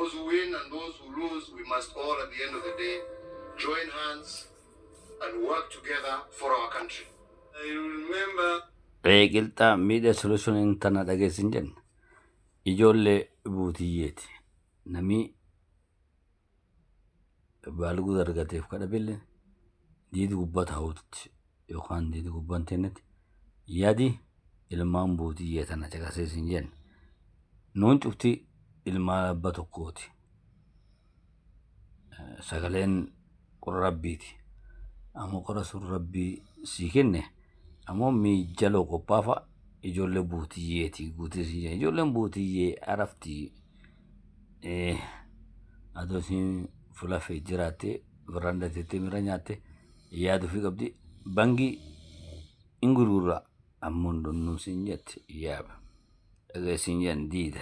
Those who win and those who lose, we must all at the end of the day join hands and work together for our country. I remember Qilxaa miidhaa solution tana dhageessin jenna. Ijoollee buutiyyeeti. Namni baalguu dargateef kadhabille diidi gubbaa taa'uutti yookaan diidi gubbaan tennetti yaadi ilmaan buutiyyee tana caqaseessin jenna. Nuun cufti ilmaa abba tokkooti. Sagaleen qora rabbiiti. Ammoo qora sun rabbii sii kenne ammoo miijaloo qophaafa ijoollee buutiyyeeti guuteessin jenna. Ijoolleen buutiyyee araftii adoo isiin fuula fee jiraattee birraan dhateettee miira nyaatte yaadu fi qabdi bangii hin gurgurra ammoo hin dhunnuusin jette yaaba dhageessin jenna diida.